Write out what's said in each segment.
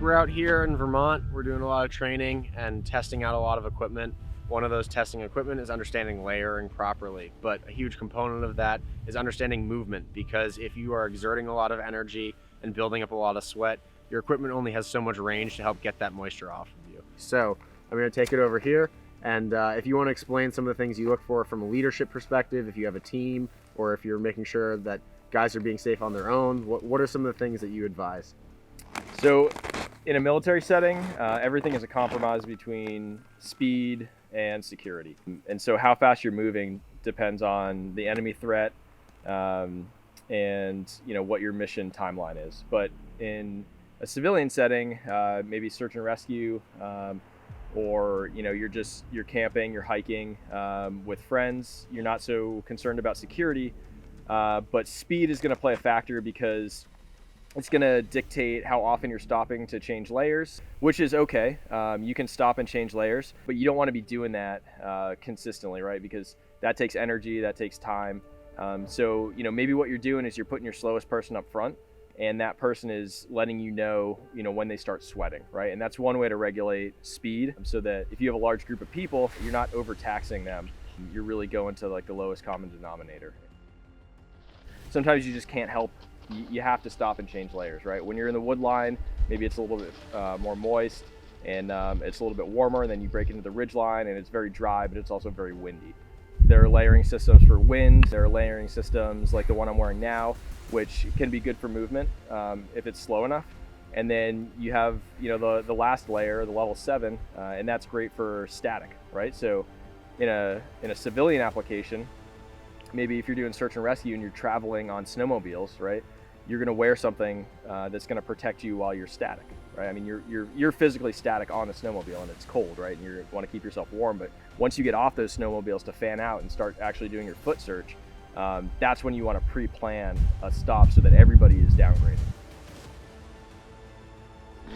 we're out here in Vermont. We're doing a lot of training and testing out a lot of equipment. One of those testing equipment is understanding layering properly, but a huge component of that is understanding movement, because if you are exerting a lot of energy and building up a lot of sweat, your equipment only has so much range to help get that moisture off of you. So I'm going to take it over here, and if you want to explain some of the things you look for from a leadership perspective, if you have a team, or if you're making sure that guys are being safe on their own, what are some of the things that you advise? So in a military setting, everything is a compromise between speed and security. And so how fast you're moving depends on the enemy threat, and what your mission timeline is. But in a civilian setting, maybe search and rescue, or you're camping, you're hiking with friends, you're not so concerned about security, but speed is going to play a factor, because it's going to dictate how often you're stopping to change layers, which is okay. You can stop and change layers, but you don't want to be doing that consistently, right? Because that takes energy, that takes time. So maybe what you're doing is you're putting your slowest person up front, and that person is letting you know when they start sweating, right? And that's one way to regulate speed, so that if you have a large group of people, you're not overtaxing them. You're really going to like the lowest common denominator. Sometimes you just can't help. You have to stop and change layers, right? When you're in the wood line, maybe it's a little bit more moist, and it's a little bit warmer, and then you break into the ridge line and it's very dry, but it's also very windy. There are layering systems for wind. There are layering systems like the one I'm wearing now, which can be good for movement if it's slow enough. And then you have the last layer, the level 7, and that's great for static, right? So in a civilian application, maybe if you're doing search and rescue and you're traveling on snowmobiles, right, you're going to wear something that's going to protect you while you're static, right? I mean, you're physically static on a snowmobile, and it's cold, right? And you want to keep yourself warm. But once you get off those snowmobiles to fan out and start actually doing your foot search, that's when you want to pre-plan a stop so that everybody is downgraded.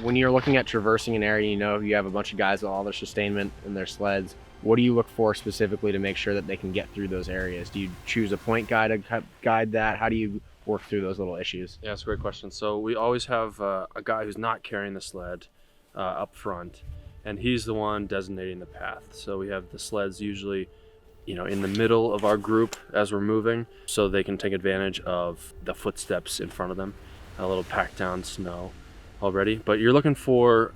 When you're looking at traversing an area, you have a bunch of guys with all their sustainment in their sleds. What do you look for specifically to make sure that they can get through those areas? Do you choose a point guide to guide that? How do you work through those little issues? Yeah, that's a great question. So we always have a guy who's not carrying the sled up front, and he's the one designating the path. So we have the sleds usually in the middle of our group as we're moving, so they can take advantage of the footsteps in front of them, a little packed down snow already. But you're looking for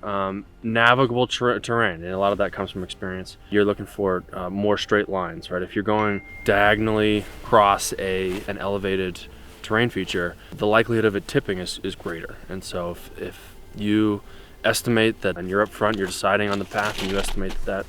navigable terrain, and a lot of that comes from experience. You're looking for more straight lines, right? If you're going diagonally across an elevated terrain feature, the likelihood of it tipping is greater. And so if you estimate that, and you're up front, you're deciding on the path, and you estimate that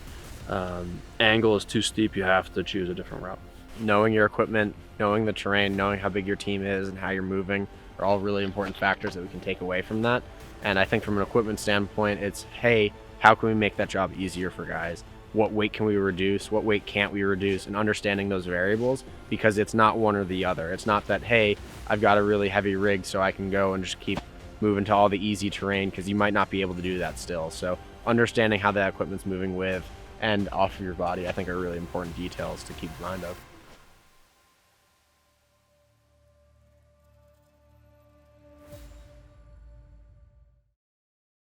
angle is too steep, you have to choose a different route. Knowing your equipment, knowing the terrain, knowing how big your team is and how you're moving are all really important factors that we can take away from that. And I think from an equipment standpoint, it's, hey, how can we make that job easier for guys? What weight can we reduce? What weight can't we reduce? And understanding those variables, because it's not one or the other. It's not that, hey, I've got a really heavy rig so I can go and just keep moving to all the easy terrain, because you might not be able to do that still. So understanding how that equipment's moving with and off of your body, I think, are really important details to keep in mind of.